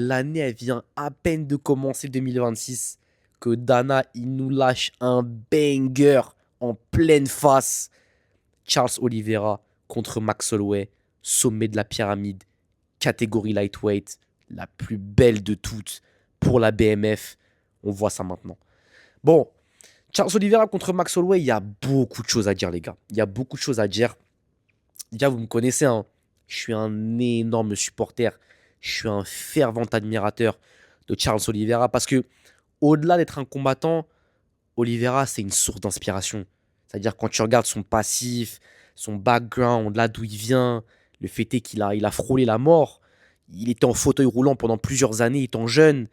L'année, elle vient à peine de commencer 2026 que Dana, il nous lâche un banger en pleine face. Charles Oliveira contre Max Holloway, sommet de la pyramide, catégorie lightweight, la plus belle de toutes pour la BMF. On voit ça maintenant. Bon, Charles Oliveira contre Max Holloway, il y a beaucoup de choses à dire, les gars. Il y a beaucoup de choses à dire. Déjà, vous me connaissez, hein. Je suis un énorme supporter. Je suis un fervent admirateur de Charles Oliveira parce que, au-delà d'être un combattant, Oliveira, c'est une source d'inspiration. C'est-à-dire, quand tu regardes son passif, son background, là d'où il vient, le fait est qu'il a frôlé la mort. Il était en fauteuil roulant pendant plusieurs années, étant jeune.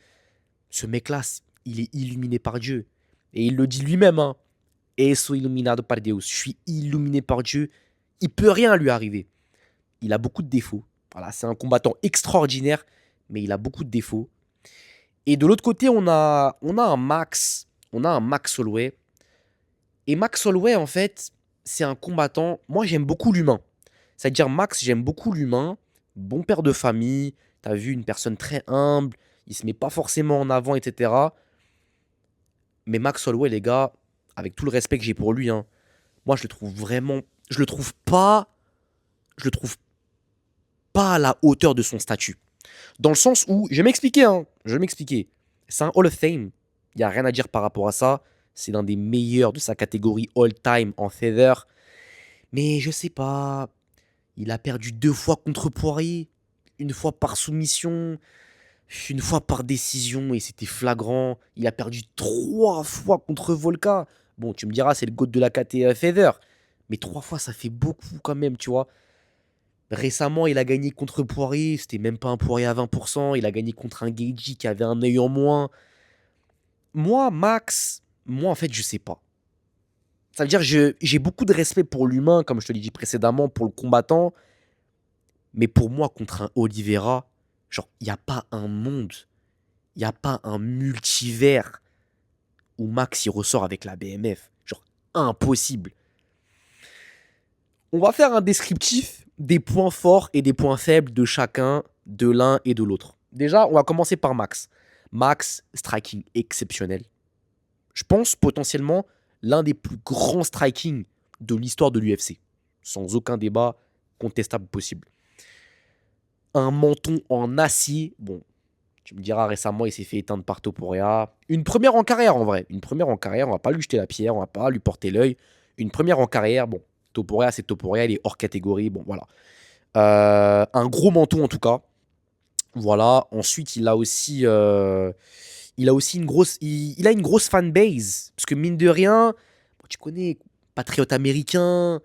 Ce mec-là, il est illuminé par Dieu. Et il le dit lui-même, hein. Et soy iluminado par Deus. Je suis illuminé par Dieu. Il peut rien lui arriver. Il a beaucoup de défauts. Voilà, c'est un combattant extraordinaire, mais il a beaucoup de défauts. Et de l'autre côté, on a un Max Holloway. Et Max Holloway, en fait, c'est un combattant. Moi, j'aime beaucoup l'humain. C'est-à-dire, Max, j'aime beaucoup l'humain. Bon père de famille. T'as vu, une personne très humble. Il se met pas forcément en avant, etc. Mais Max Holloway, les gars, avec tout le respect que j'ai pour lui, hein, moi, je le trouve vraiment. Je le trouve pas. Je le trouve pas à la hauteur de son statut. Dans le sens où, je vais m'expliquer, hein, je vais m'expliquer. C'est un Hall of Fame. Il n'y a rien à dire par rapport à ça. C'est l'un des meilleurs de sa catégorie all-time en feather. Mais je sais pas. Il a perdu 2 fois contre Poirier. Une fois par soumission. Une fois par décision. Et c'était flagrant. Il a perdu 3 fois contre Volka. Bon, tu me diras, c'est le GOAT de la KT feather. Mais 3 fois, ça fait beaucoup quand même, tu vois. Récemment, il a gagné contre Poirier, c'était même pas un Poirier à 20%. Il a gagné contre un Gaethje qui avait un œil en moins. Moi, Max, moi en fait, je sais pas. Ça veut dire que j'ai beaucoup de respect pour l'humain, comme je te l'ai dit précédemment, pour le combattant. Mais pour moi, contre un Oliveira, genre, il n'y a pas un monde, il n'y a pas un multivers où Max il ressort avec la BMF. Genre, impossible. On va faire un descriptif des points forts et des points faibles de chacun, de l'un et de l'autre. Déjà, on va commencer par Max. Max, striking exceptionnel. Je pense potentiellement l'un des plus grands striking de l'histoire de l'UFC. Sans aucun débat contestable possible. Un menton en acier. Bon, tu me diras, récemment, il s'est fait éteindre par Topuria. Une première en carrière, en vrai. Une première en carrière, on va pas lui jeter la pierre, on va pas lui porter l'œil. Une première en carrière, bon, Topuria, c'est Topuria, il est hors catégorie, bon, voilà. Un gros menton, en tout cas. Voilà. Ensuite, il a aussi il a une grosse fanbase. Parce que mine de rien, bon, tu connais, patriote américain.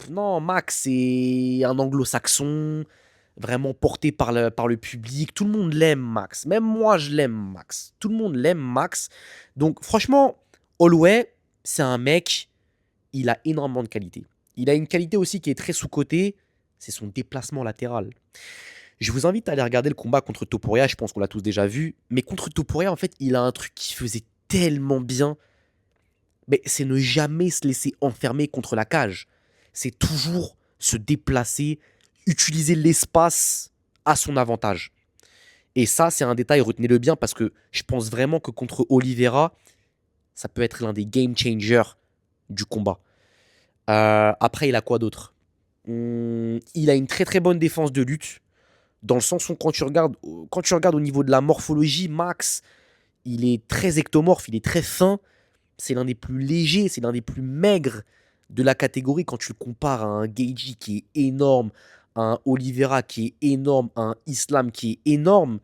Non, Max, c'est un anglo-saxon, vraiment porté par le public. Tout le monde l'aime, Max. Même moi, je l'aime, Max. Tout le monde l'aime, Max. Donc, franchement, Holloway, c'est un mec, il a énormément de qualité. Il a une qualité aussi qui est très sous-cotée, c'est son déplacement latéral. Je vous invite à aller regarder le combat contre Topuria, je pense qu'on l'a tous déjà vu. Mais contre Topuria, en fait, il a un truc qui faisait tellement bien, mais c'est ne jamais se laisser enfermer contre la cage. C'est toujours se déplacer, utiliser l'espace à son avantage. Et ça, c'est un détail, retenez-le bien, parce que je pense vraiment que contre Oliveira, ça peut être l'un des game changers du combat. Après, il a quoi d'autre? Il a une très très bonne défense de lutte, dans le sens où quand tu regardes au niveau de la morphologie, Max, il est très ectomorphe, il est très fin. C'est l'un des plus légers, c'est l'un des plus maigres de la catégorie quand tu le compares à un Gaethje qui est énorme, à un Oliveira qui est énorme, à un Islam qui est énorme.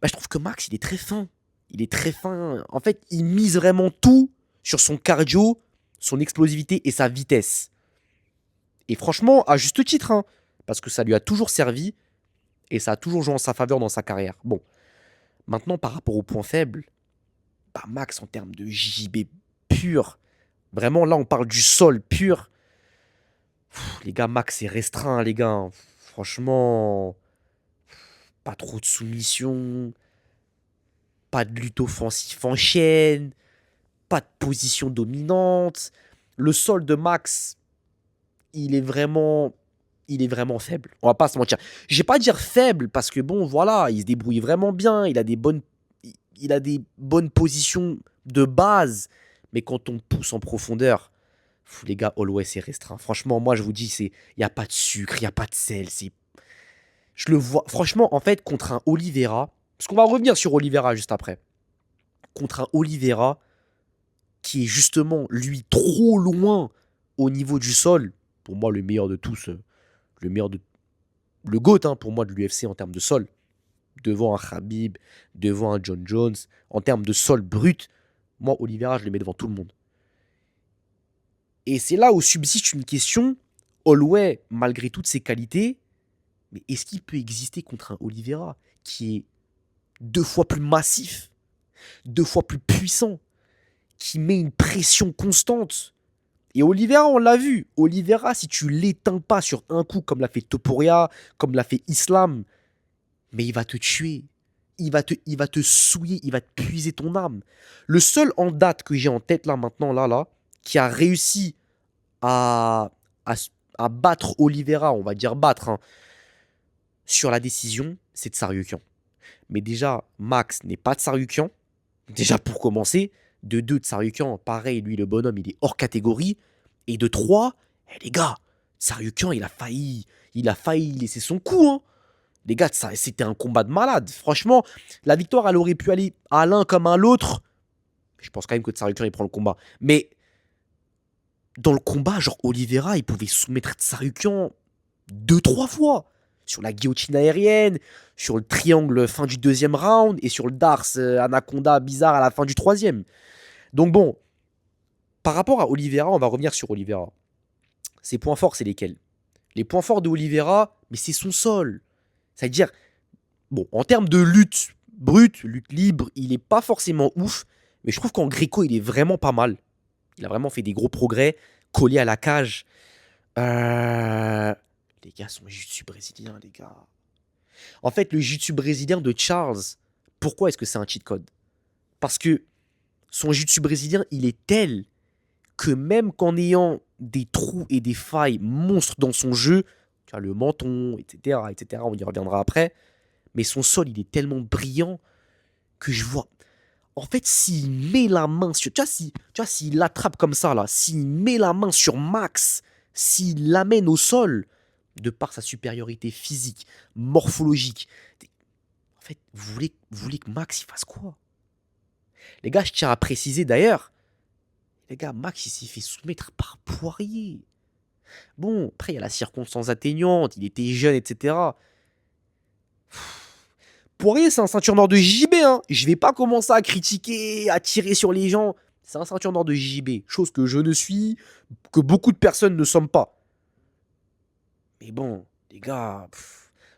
Bah, je trouve que Max, il est très fin. Il est très fin. En fait, il mise vraiment tout sur son cardio, son explosivité et sa vitesse. Et franchement, à juste titre, hein, parce que ça lui a toujours servi et ça a toujours joué en sa faveur dans sa carrière. Bon, maintenant, par rapport au point faible, bah, Max, en termes de JB pur, vraiment, là, on parle du sol pur. Les gars, Max, c'est restreint, les gars. Franchement, pas trop de soumission, pas de lutte offensive en chaîne, pas de position dominante. Le sol de Max, il est vraiment. il est vraiment faible. On va pas se mentir. Je vais pas dire faible parce que bon, voilà, il se débrouille vraiment bien. Il a des bonnes positions de base. Mais quand on pousse en profondeur, les gars, Holloway, c'est restreint. Franchement, moi, je vous dis, il n'y a pas de sucre, il n'y a pas de sel. Je le vois. Franchement, en fait, contre un Oliveira, parce qu'on va revenir sur Oliveira juste après. Contre un Oliveira qui est justement, lui, trop loin au niveau du sol. Pour moi, le meilleur de tous. Le meilleur de le GOAT hein, pour moi de l'UFC en termes de sol, devant un Khabib, devant un John Jones, en termes de sol brut, moi Oliveira je le mets devant tout le monde. Et c'est là où subsiste une question, Holloway malgré toutes ses qualités, mais est-ce qu'il peut exister contre un Oliveira qui est 2 fois plus massif, 2 fois plus puissant, qui met une pression constante. Et Oliveira, on l'a vu. Oliveira, si tu l'éteins pas sur un coup, comme l'a fait Topuria, comme l'a fait Islam, mais il va te tuer. Il va te souiller, il va te puiser ton âme. Le seul en date que j'ai en tête là, maintenant, là, qui a réussi à, à, à battre Oliveira, on va dire battre, hein, sur la décision, c'est Tsarukyan. Mais déjà, Max n'est pas Tsarukyan. Déjà pour commencer. De 2, Tsarukyan, pareil, lui, le bonhomme, il est hors catégorie. Et de 3, les gars, Tsarukyan, il a failli laisser son coup, hein. Les gars, c'était un combat de malade. Franchement, la victoire, elle aurait pu aller à l'un comme à l'autre. Je pense quand même que Tsarukyan, il prend le combat. Mais dans le combat, genre Oliveira, il pouvait soumettre Tsarukyan 2, 3 fois. Sur la guillotine aérienne, sur le triangle fin du 2e round et sur le Dars Anaconda bizarre à la fin du 3e. Donc bon, par rapport à Oliveira, on va revenir sur Oliveira. Ses points forts, c'est lesquels? Les points forts de Oliveira, mais c'est son sol. C'est-à-dire, bon, en termes de lutte brute, lutte libre, il n'est pas forcément ouf, mais je trouve qu'en Gréco, il est vraiment pas mal. Il a vraiment fait des gros progrès, collé à la cage. Les gars, son jiu-jitsu brésilien, les gars. En fait, le jiu-jitsu brésilien de Charles, pourquoi est-ce que c'est un cheat code? Parce que son jiu-jitsu brésilien, il est tel que même qu'en ayant des trous et des failles monstres dans son jeu, tu vois, le menton, etc., on y reviendra après, mais son sol, il est tellement brillant que je vois. En fait, s'il met la main sur. Tu vois, s'il l'attrape comme ça, là, s'il met la main sur Max, s'il l'amène au sol, de par sa supériorité physique, morphologique, en fait, vous voulez que Max, il fasse quoi? Les gars, je tiens à préciser d'ailleurs, les gars, Max, il s'est fait soumettre par Poirier. Bon, après, il y a la circonstance atténuante, il était jeune, etc. Poirier, c'est un ceinture noir de JB. Hein. Je vais pas commencer à critiquer, à tirer sur les gens. C'est un ceinture noir de JB. Chose que je ne suis, que beaucoup de personnes ne sommes pas. Mais bon, les gars,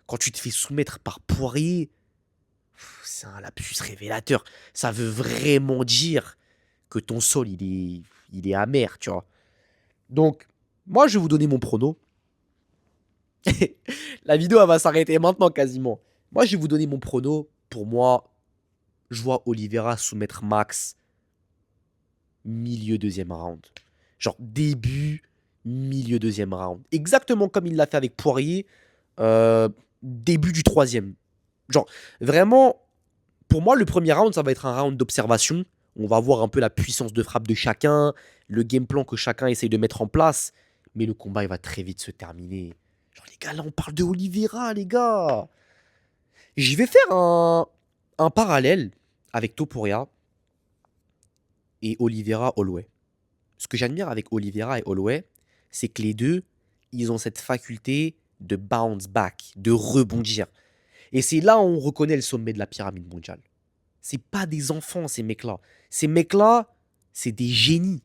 quand tu te fais soumettre par Poirier, c'est un lapsus révélateur. Ça veut vraiment dire que ton sol, il est amer, tu vois. Donc, moi, je vais vous donner mon prono. La vidéo, elle va s'arrêter maintenant quasiment. Moi, je vais vous donner mon prono. Pour moi, je vois Oliveira soumettre Max milieu 2e round. Genre début, milieu 2e round. Exactement comme il l'a fait avec Poirier, début du 3e. Genre, vraiment, pour moi, le premier round, ça va être un round d'observation. On va voir un peu la puissance de frappe de chacun, le game plan que chacun essaye de mettre en place. Mais le combat, il va très vite se terminer. Genre, les gars, là, on parle de Oliveira, les gars. Je vais faire un parallèle avec Topuria et Oliveira Holloway. Ce que j'admire avec Oliveira et Holloway, c'est que les deux, ils ont cette faculté de bounce back, de rebondir. Et c'est là où on reconnaît le sommet de la pyramide mondiale. C'est pas des enfants, ces mecs-là. Ces mecs-là, c'est des génies.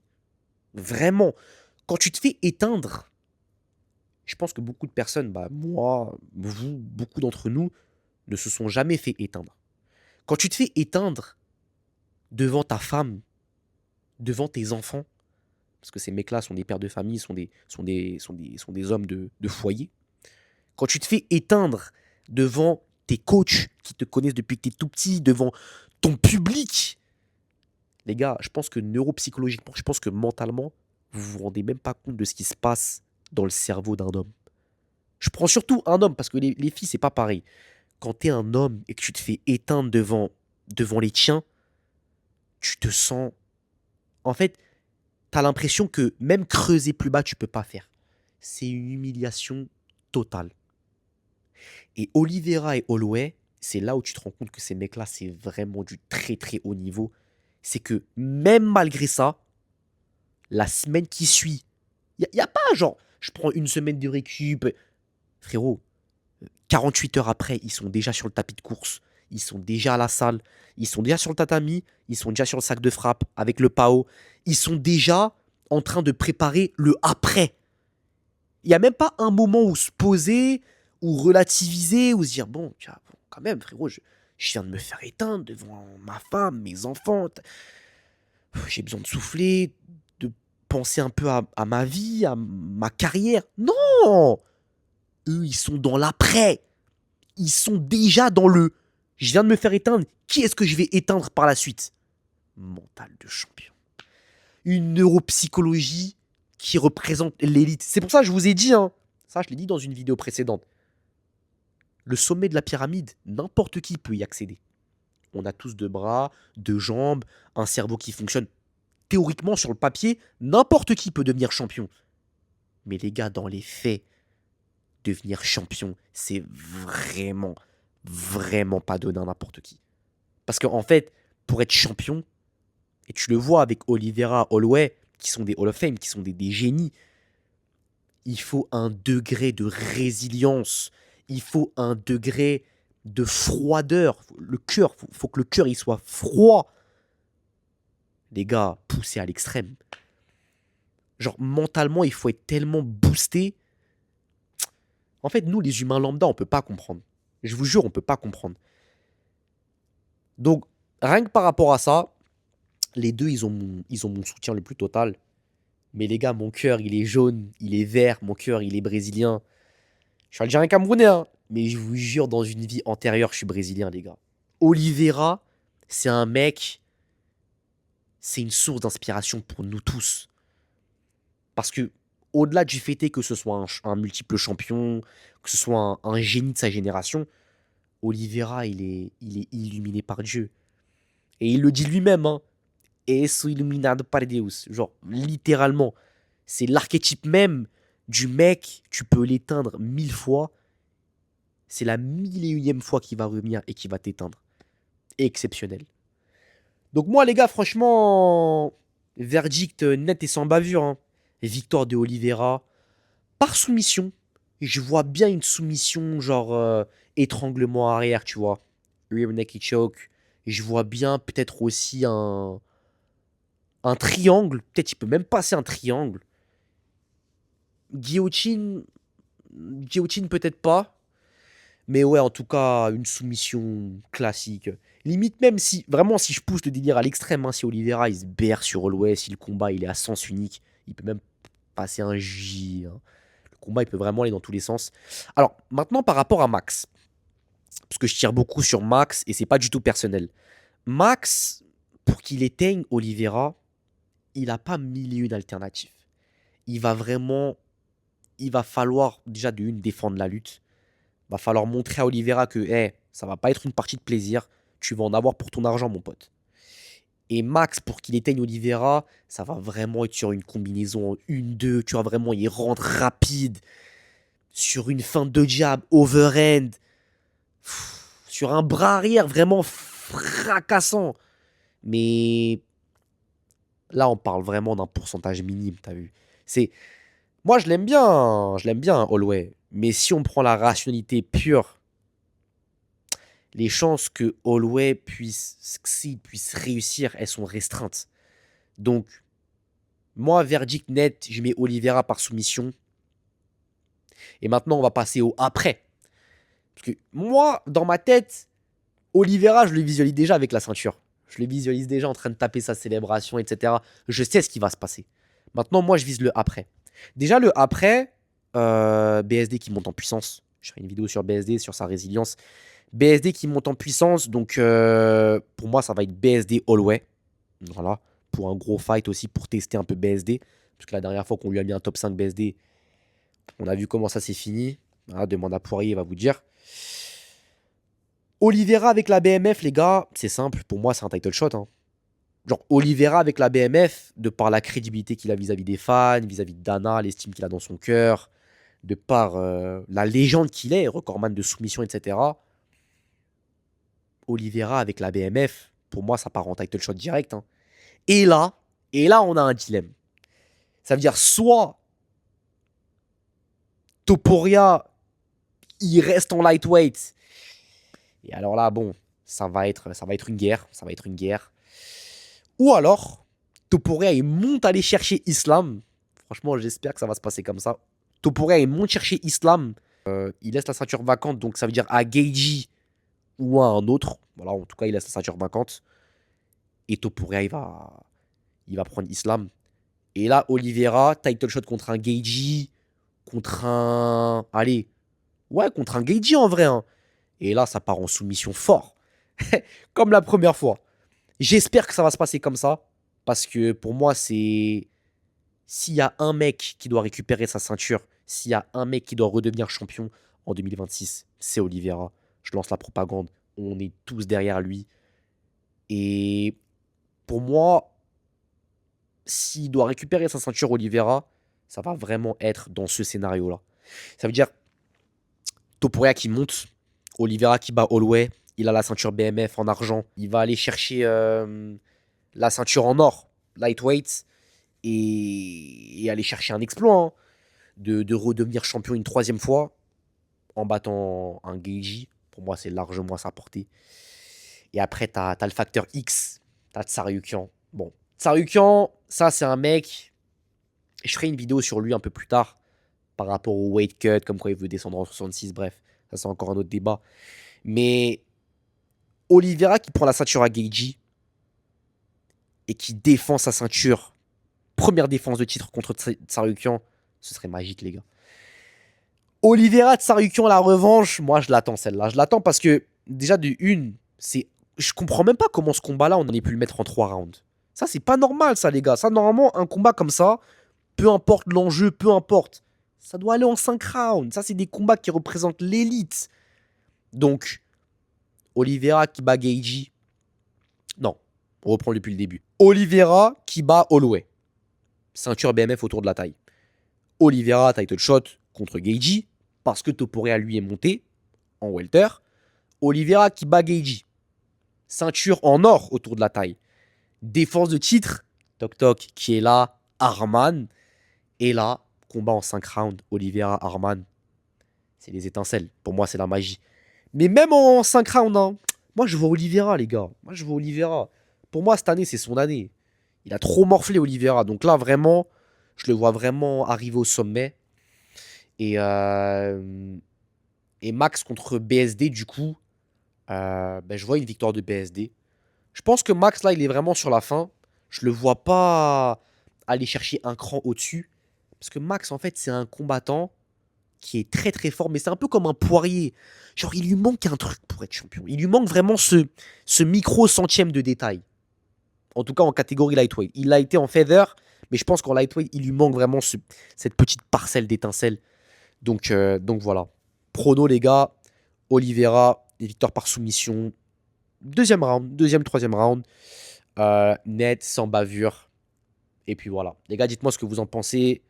Vraiment. Quand tu te fais éteindre, je pense que beaucoup de personnes, bah moi, vous, beaucoup d'entre nous, ne se sont jamais fait éteindre. Quand tu te fais éteindre devant ta femme, devant tes enfants, parce que ces mecs-là sont des pères de famille, sont des hommes de foyer. Quand tu te fais éteindre devant tes coachs qui te connaissent depuis que tu es tout petit, devant ton public, les gars, je pense que neuropsychologiquement, je pense que mentalement, vous vous rendez même pas compte de ce qui se passe dans le cerveau d'un homme. Je prends surtout un homme, parce que les filles, c'est pas pareil. Quand t'es un homme et que tu te fais éteindre devant les tiens, tu te sens... En fait, t'as l'impression que même creuser plus bas, tu peux pas faire. C'est une humiliation totale. Et Oliveira et Holloway, c'est là où tu te rends compte que ces mecs-là, c'est vraiment du très très haut niveau. C'est que même malgré ça, la semaine qui suit, y a pas genre, je prends une semaine de récup. Frérot, 48 heures après, ils sont déjà sur le tapis de course. Ils sont déjà à la salle. Ils sont déjà sur le tatami. Ils sont déjà sur le sac de frappe avec le PAO. Ils sont déjà en train de préparer le après. Il n'y a même pas un moment où se poser, ou relativiser, ou se dire, bon, tiens, bon, quand même, frérot, je viens de me faire éteindre devant ma femme, mes enfants. J'ai besoin de souffler, de penser un peu à ma vie, à ma carrière. Non! Eux, ils sont dans l'après. Ils sont déjà dans le je viens de me faire éteindre. Qui est-ce que je vais éteindre par la suite? Mental de champion. Une neuropsychologie qui représente l'élite. C'est pour ça que je vous ai dit, hein, ça je l'ai dit dans une vidéo précédente. Le sommet de la pyramide, n'importe qui peut y accéder. On a tous deux bras, deux jambes, un cerveau qui fonctionne. Théoriquement, sur le papier, n'importe qui peut devenir champion. Mais les gars, dans les faits, devenir champion, c'est vraiment, vraiment pas donné à n'importe qui. Parce qu'en fait, pour être champion, et tu le vois avec Oliveira, Holloway, qui sont des Hall of Fame, qui sont des génies, il faut un degré de résilience, il faut un degré de froideur. Le cœur, faut que le cœur il soit froid. Les gars, poussés à l'extrême. Genre, mentalement, il faut être tellement boosté. En fait, nous, les humains lambda, on peut pas comprendre. Je vous jure, on peut pas comprendre. Donc, rien que par rapport à ça, les deux, ils ont mon soutien le plus total. Mais les gars, mon cœur, il est jaune, il est vert, mon cœur, il est brésilien. Je suis algérien camerounais, hein. Mais je vous jure, dans une vie antérieure, je suis brésilien, les gars. Oliveira, c'est un mec, c'est une source d'inspiration pour nous tous. Parce que, au-delà du fait que ce soit un multiple champion, que ce soit un génie de sa génération, Oliveira, il est illuminé par Dieu. Et il le dit lui-même, hein. Et soy illuminado par Deus. Genre, littéralement. C'est l'archétype même du mec, tu peux l'éteindre 1000 fois. C'est la 1001e fois qu'il va revenir et qu'il va t'éteindre. Exceptionnel. Donc moi, les gars, franchement, verdict net et sans bavure, hein. Victoire de Oliveira. Par soumission. Je vois bien une soumission, genre étranglement arrière, tu vois. Rear naked choke. Je vois bien peut-être aussi un triangle. Peut-être il peut même passer un triangle. Guillotine. Guillotine peut-être pas. Mais ouais, en tout cas, une soumission classique. Limite même si, vraiment, si je pousse le délire à l'extrême, hein, si Oliveira il se berre sur Holloway, si le combat il est à sens unique, il peut même passer un J, hein. Le combat il peut vraiment aller dans tous les sens. Alors, maintenant par rapport à Max. Parce que je tire beaucoup sur Max et c'est pas du tout personnel. Max, pour qu'il éteigne Oliveira, il n'a pas mille et une alternatives. Il va vraiment, il va falloir déjà de une défendre la lutte. Va falloir montrer à Oliveira que ça va pas être une partie de plaisir. Tu vas en avoir pour ton argent, mon pote. Et Max, pour qu'il éteigne Oliveira, ça va vraiment être sur une combinaison en 1-2. Tu vas vraiment y rentrer rapide. Sur une feinte de jab, overhand. Sur un bras arrière vraiment fracassant. Mais là, on parle vraiment d'un pourcentage minime, t'as vu. C'est Moi, je l'aime bien, Holloway. Mais si on prend la rationalité pure, les chances que Holloway s'il puisse réussir, elles sont restreintes. Donc, moi, verdict net, je mets Oliveira par soumission. Et maintenant, on va passer au après. Parce que moi, dans ma tête, Oliveira, je le visualise déjà avec la ceinture. Je le visualise déjà en train de taper sa célébration, etc. Je sais ce qui va se passer. Maintenant, moi, je vise le après. Déjà, le après, BSD qui monte en puissance. Je ferai une vidéo sur BSD, sur sa résilience. BSD qui monte en puissance. Donc, pour moi, ça va être BSD Holloway. Voilà. Pour un gros fight aussi, pour tester un peu BSD. Parce que la dernière fois qu'on lui a mis un top 5 BSD, on a vu comment ça s'est fini. Hein, demande à Poirier, il va vous dire. Oliveira avec la BMF, les gars, c'est simple. Pour moi, c'est un title shot. Hein. Genre, Oliveira avec la BMF, de par la crédibilité qu'il a vis-à-vis des fans, vis-à-vis de Dana, l'estime qu'il a dans son cœur, de par la légende qu'il est, recordman de soumission, etc. Oliveira avec la BMF, pour moi, ça part en title shot direct. Hein. Et là, on a un dilemme. Ça veut dire soit Topuria, il reste en lightweight. Et alors là, bon, ça va être une guerre. Ça va être une guerre. Ou alors, Topuria, il monte aller chercher Islam. Franchement, j'espère que ça va se passer comme ça. Topuria, il monte chercher Islam. Il laisse la ceinture vacante, donc ça veut dire à Gaethje ou à un autre. Voilà, en tout cas, il laisse la ceinture vacante. Et Topuria, il va prendre Islam. Et là, Oliveira, title shot contre un Gaethje, contre un... Allez, ouais, contre un Gaethje en vrai. Hein. Et là, ça part en soumission fort. Comme la première fois. J'espère que ça va se passer comme ça. Parce que pour moi, c'est... S'il y a un mec qui doit récupérer sa ceinture, s'il y a un mec qui doit redevenir champion en 2026, c'est Oliveira. Je lance la propagande. On est tous derrière lui. Et pour moi, s'il doit récupérer sa ceinture Oliveira, ça va vraiment être dans ce scénario-là. Ça veut dire Topuria qui monte, Oliveira qui bat Holloway, il a la ceinture BMF en argent, il va aller chercher la ceinture en or, lightweight, et aller chercher un exploit, hein, de redevenir champion une troisième fois en battant un Gaethje. Pour moi, c'est largement à sa portée. Et après, t'as le facteur X, t'as Tsarukyan. Bon, Tsarukyan, ça c'est un mec, je ferai une vidéo sur lui un peu plus tard, par rapport au weight cut, comme quoi il veut descendre en 66, bref, ça c'est encore un autre débat. Mais Oliveira qui prend la ceinture à Gaethje et qui défend sa ceinture, première défense de titre contre Tsarukyan, ce serait magique les gars. Oliveira, Tsarukyan, la revanche, moi je l'attends celle-là. Je l'attends parce que déjà de une, je comprends même pas comment ce combat-là on en ait pu le mettre en 3 rounds. Ça c'est pas normal ça les gars. Ça normalement un combat comme ça, peu importe l'enjeu, peu importe, ça doit aller en 5 rounds. Ça c'est des combats qui représentent l'élite. Donc Oliveira qui bat Gaethje. Non, on reprend depuis le début. Oliveira qui bat Holloway. Ceinture BMF autour de la taille. Oliveira title shot contre Gaethje parce que Topuria lui est monté en welter. Oliveira qui bat Gaethje. Ceinture en or autour de la taille. Défense de titre. Toc Toc qui est là. Arman. Et là, combat en 5 rounds. Oliveira, Arman. C'est les étincelles. Pour moi, c'est la magie. Mais même en 5 rounds, hein, moi je vois Oliveira, les gars. Moi je vois Oliveira. Pour moi, cette année, c'est son année. Il a trop morflé, Oliveira. Donc là, vraiment, je le vois vraiment arriver au sommet. Et Max contre BSD, du coup, je vois une victoire de BSD. Je pense que Max, là, il est vraiment sur la fin. Je le vois pas aller chercher un cran au-dessus. Parce que Max, en fait, c'est un combattant qui est très très fort, mais c'est un peu comme un Poirier. Genre, il lui manque un truc pour être champion. Il lui manque vraiment ce micro centième de détail. En tout cas, en catégorie lightweight. Il a été en feather, mais je pense qu'en lightweight, il lui manque vraiment cette petite parcelle d'étincelle. Donc voilà. Prono, les gars. Oliveira, victoire par soumission. Deuxième round, troisième round. Net, sans bavure. Et puis voilà. Les gars, dites-moi ce que vous en pensez.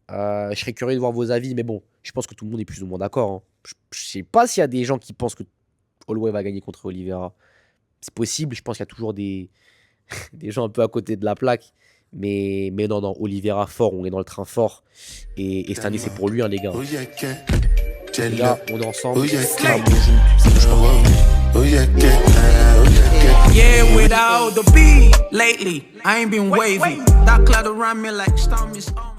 Je serais curieux de voir vos avis, mais bon, je pense que tout le monde est plus ou moins d'accord. Hein. Je sais pas s'il y a des gens qui pensent que Holloway va gagner contre Oliveira. C'est possible, je pense qu'il y a toujours des gens un peu à côté de la plaque. Mais non, Oliveira fort, on est dans le train fort. Et cette année, c'est pour lui, hein, les gars. Les gars, on est ensemble. Yeah, without the beat lately, I ain't been wavy. That cloud around me like storm is on.